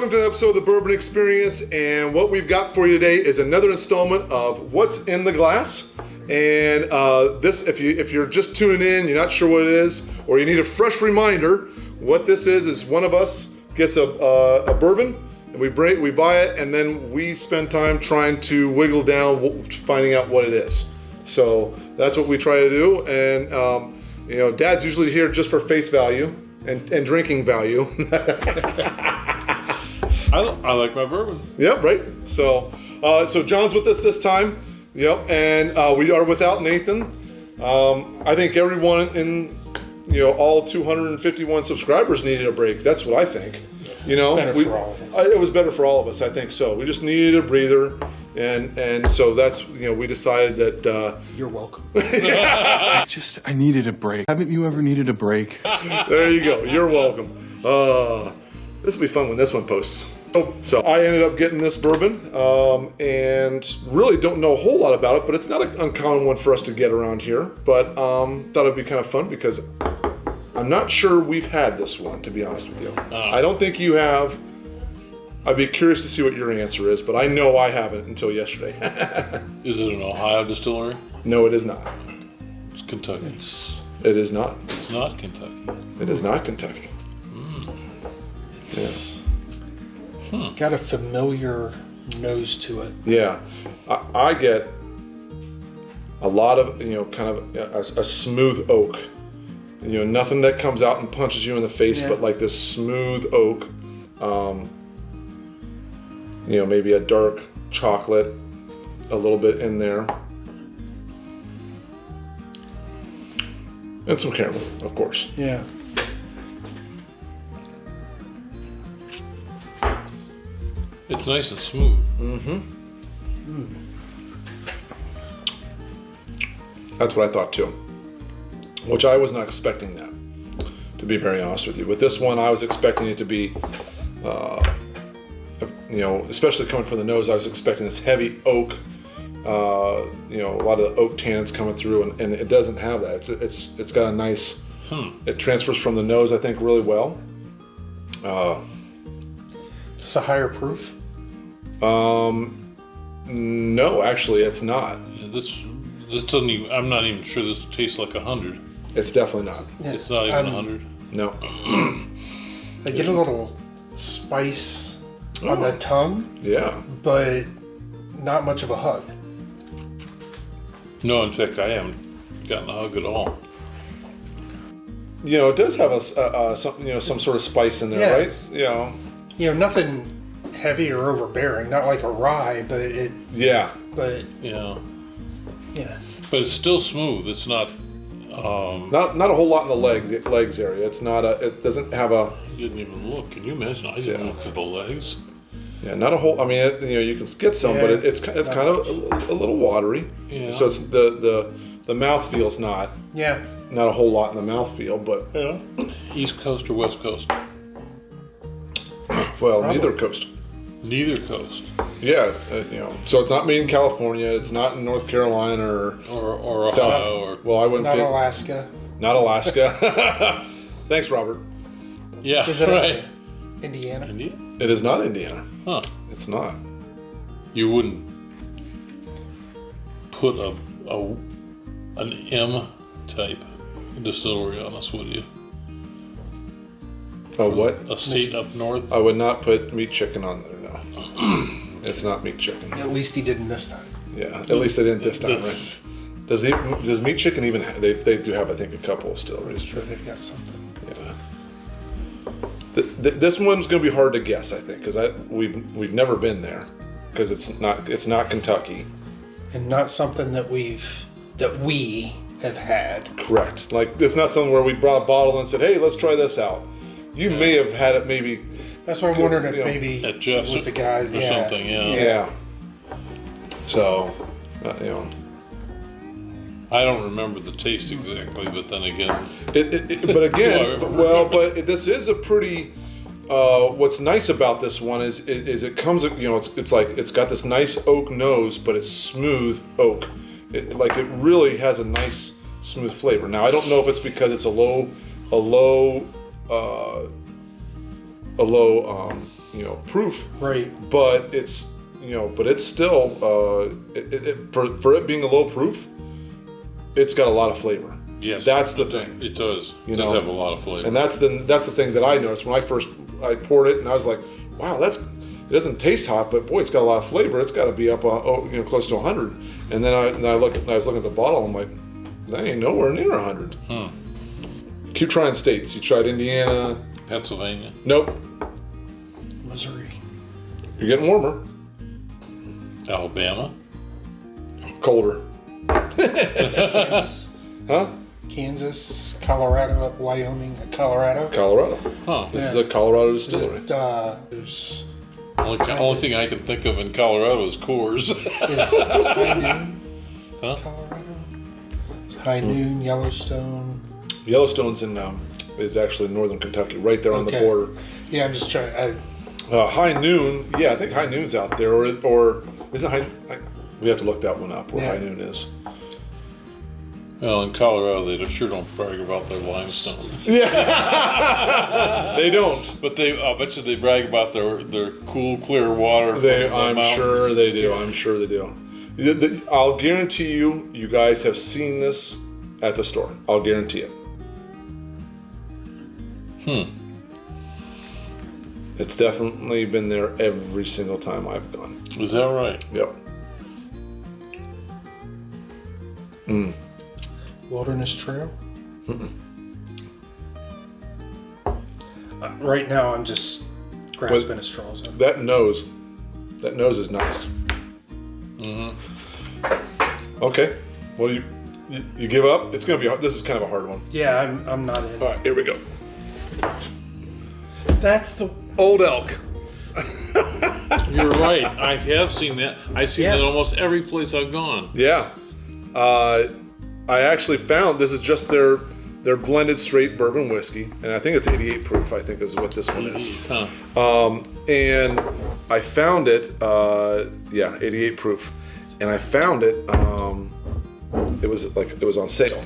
welcome to the episode of the Bourbon Experience, and what we've got for you today is another installment of What's in the Glass. And this, if you're just tuning in, you're not sure what it is, or you need a fresh reminder, what this is one of us gets a bourbon, and we buy it, and then we spend time trying to wiggle down, finding out what it is. So that's what we try to do, and Dad's usually here just for face value and drinking value. I like my bourbon. Yep, right. So John's with us this time. Yep, and we are without Nathan. I think everyone in all 251 subscribers needed a break. That's what I think. Better for all of us. It was better for all of us. I think so. We just needed a breather, and so that's we decided that. You're welcome. I needed a break. Haven't you ever needed a break? There you go. You're welcome. This will be fun when this one posts. So I ended up getting this bourbon, and really don't know a whole lot about it, but it's not an uncommon one for us to get around here. But thought it'd be kind of fun because I'm not sure we've had this one, to be honest with you. I don't think you have. I'd be curious to see what your answer is, but I know I haven't until yesterday. Is it an Ohio distillery? No, it is not. It's Kentucky. It is not. It's not Kentucky. It is not Kentucky. It's got a familiar nose to it. Yeah, I get a lot of kind of a smooth oak. Nothing that comes out and punches you in the face, but like this smooth oak. Maybe a dark chocolate, a little bit in there, and some caramel, of course. Yeah. It's nice and smooth. That's what I thought too. Which I was not expecting that, to be very honest with you. With this one, I was expecting it to be, especially coming from the nose, I was expecting this heavy oak. A lot of the oak tannins coming through, and it doesn't have that. It's got a nice. It transfers from the nose, I think, really well. It's a higher proof. No, actually, it's not. Yeah, this doesn't even. I'm not even sure this tastes like 100. It's definitely not. Yeah. It's not even 100. No. I get a little spice on the tongue. Yeah. But not much of a hug. No, in fact, I haven't gotten a hug at all. It does have some sort of spice in there, right? Nothing heavy or overbearing. Not like a rye, but it. Yeah. But Yeah. yeah. But it's still smooth. It's not. Not a whole lot in the legs area. It's not it doesn't have a. I didn't even look. Can you imagine? I didn't look at the legs. Yeah, not a whole. I mean, you can get some, but it's kind of a little watery. Yeah. So it's the mouth feel's not a whole lot in the mouth feel, but Yeah. East Coast or West Coast? well, neither coast. Neither coast. Yeah, so it's not made in California. It's not in North Carolina or Or South. Ohio Well, I wouldn't. Not pick, Alaska. Not Alaska. Thanks, Robert. Yeah, Is it right. Indiana? India? It is not Indiana. Huh. It's not. You wouldn't put an M type distillery on us, would you? What? A state up north? I would not put meat chicken on there. No, it's not meat chicken. At least he didn't this time. Yeah, at least they didn't this time, right? Does meat chicken even? They do have, I think, a couple still. I'm sure they've got something. Yeah. This one's going to be hard to guess, I think, because we've never been there, because it's not Kentucky. And not something that we have had. Correct. Like, it's not something where we brought a bottle and said, "Hey, let's try this out." You may have had it, maybe. That's why I'm wondering if maybe At Jeff's with the guy or something, yeah. Yeah. So, I don't remember the taste exactly, but then again... But again, but this is a pretty... what's nice about this one is it comes, it's like, it's got this nice oak nose, but it's smooth oak. It really has a nice smooth flavor. Now, I don't know if it's because it's a low proof. Right. But it's still for it being a low proof, it's got a lot of flavor. Yes, that's the thing. It does. It You does know, have a lot of flavor. And that's the thing that I noticed when I poured it, and I was like, wow, it doesn't taste hot, but boy, it's got a lot of flavor. It's got to be up close to 100. And then I was looking at the bottle, I'm like, that ain't nowhere near 100. Keep trying states. You tried Indiana. Pennsylvania. Nope. Missouri. You're getting warmer. Alabama. Colder. Kansas. Huh? Kansas, Colorado, Wyoming, Colorado. Colorado. Huh. This is a Colorado Is distillery. it, there's Only thing I can think of in Colorado is Coors. High Noon, Huh? Colorado. High Noon, Yellowstone. Yellowstone's is actually in northern Kentucky, right there on the Okay. border. Yeah, I'm just trying. High Noon, yeah, I think High Noon's out there, or isn't we have to look that one up where Yeah. High Noon is. Well, in Colorado, they sure don't brag about their limestone. They don't. But I bet you they brag about their cool, clear water. From the I'm mountains. sure they do. I'm sure they do. I'll guarantee you guys have seen this at the store. I'll guarantee it. It's definitely been there every single time I've gone. Is that right? Yep. Wilderness Trail. Right now, I'm just grasping at straws. That nose is nice. Okay. Well, you give up? It's gonna be hard. This is kind of a hard one. Yeah, I'm not in. All right, here we go. That's the Old Elk. You're right. I have seen that. I've seen Yeah. that almost every place I've gone. Yeah. I actually found this is just their blended straight bourbon whiskey, and I think it's 88 proof. I think is what this one is. Huh. And I found it. 88 proof, and I found it. It was on sale.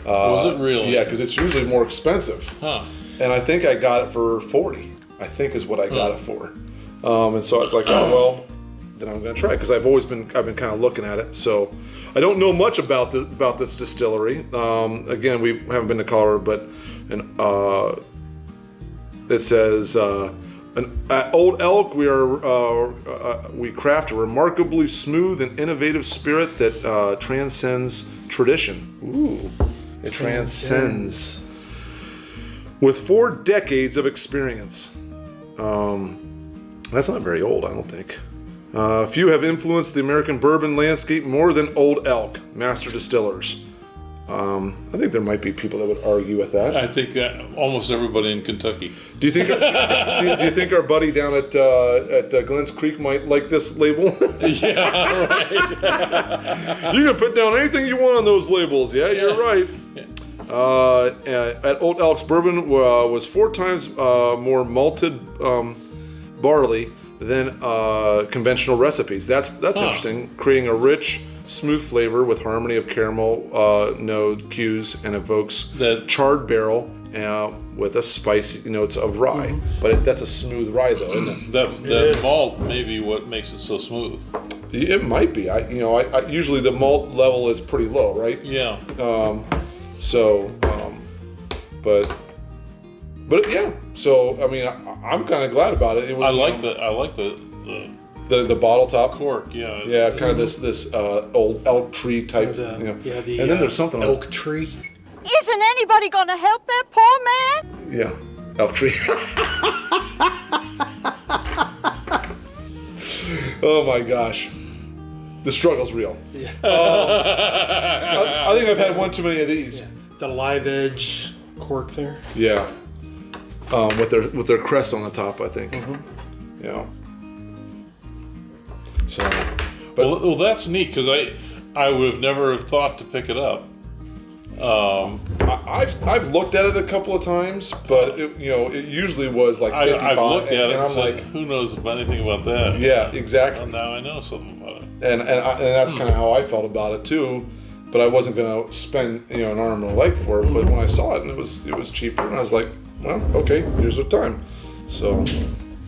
Was it really? Yeah, because it's usually more expensive. Huh. And I think I got it for 40. I think is what I got it for. And so I was like, oh well, then I'm gonna try it because I've been kind of looking at it. So I don't know much about this distillery. Again, we haven't been to Colorado, but it says at Old Elk we craft a remarkably smooth and innovative spirit that transcends tradition. Ooh, it transcends. With 4 decades of experience. That's not very old, I don't think. Few have influenced the American bourbon landscape more than Old Elk, master distillers. I think there might be people that would argue with that. I think that almost everybody in Kentucky. Do you think do you think our buddy down at Glens Creek might like this label? Yeah, right. You can put down anything you want on those labels. Yeah, you're right. At Old Elk's bourbon was 4 times more malted barley than conventional recipes. That's interesting. Creating a rich, smooth flavor with harmony of caramel node cues and evokes That- charred barrel with a spicy notes of rye. But that's a smooth rye though, isn't it? That malt may be what makes it so smooth. It might be. I usually the malt level is pretty low, right? Yeah. But yeah. So I mean, I'm kind of glad about it. It was, I like the bottle top cork. Yeah. Yeah, kind of this old elk tree type. The and then there's something oak tree. Isn't anybody gonna help that poor man? Yeah, elk tree. Oh my gosh, the struggle's real. Yeah. I think I've had one too many of these. Yeah. The live edge cork there. Yeah. With their crest on the top, I think. Yeah. So, but Well, that's neat because I would have never have thought to pick it up. I've looked at it a couple of times, but it usually was like 55. I've looked at it and and I'm said, like, who knows anything about that? yeah, exactly. Well, now I know something about it. And that's kind of how I felt about it too. But I wasn't gonna spend an arm and a leg for it. But when I saw it and it was cheaper, and I was like, well, okay, here's the time. So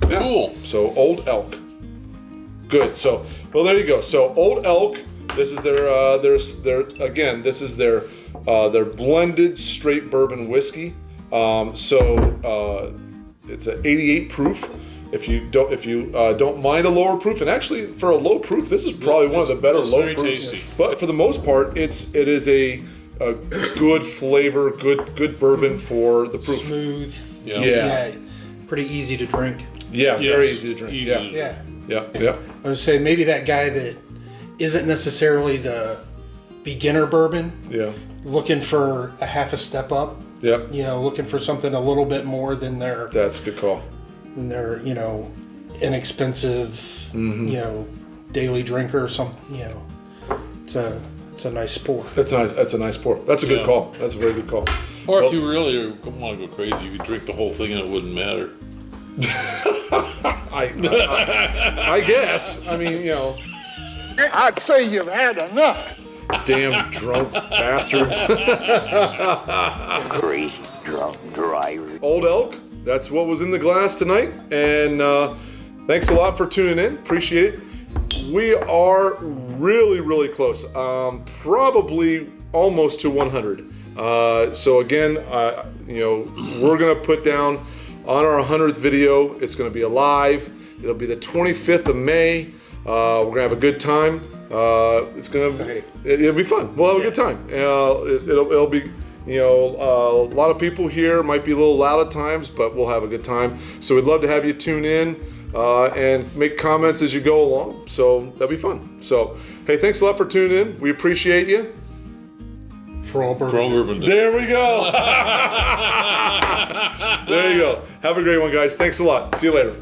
Yeah. Cool. So Old Elk. Good. So well, there you go. So Old Elk. This is their again. This is their blended straight bourbon whiskey. It's an 88 proof. If you don't mind a lower proof, and actually for a low proof, this is probably one of the better it's low very proofs. tasty. But for the most part, it is a good flavor, good bourbon for the proof. Smooth. Yeah. Yeah. Pretty easy to drink. Yeah, Yes. very easy to drink. Easy Yeah. to drink. Yeah. Yeah. I would say maybe that guy that isn't necessarily the beginner bourbon, looking for a half a step up. Yep. Looking for something a little bit more than their That's a good call. inexpensive, daily drinker or something. It's a nice pour. That's nice. That's a nice pour. That's a good Yeah. call. That's a very good call. Or if you really want to go crazy, you could drink the whole thing and it wouldn't matter. I guess. I mean, I'd say you've had enough. damn drunk bastards. Crazy drunk driver. Old Elk. That's what was in the glass tonight. And thanks a lot for tuning in. Appreciate it. We are really, really close. Probably almost to 100. So again, we're gonna put down on our 100th video. It's gonna be live. It'll be the 25th of May. We're gonna have a good time. It'll be fun. We'll have a good time. It'll be, a lot of people here. Might be a little loud at times, but we'll have a good time. So we'd love to have you tune in and make comments as you go along. So that'll be fun. So hey, thanks a lot for tuning in. We appreciate you. For all bourbon. For all bourbon. There we go. There you go. Have a great one, guys. Thanks a lot. See you later.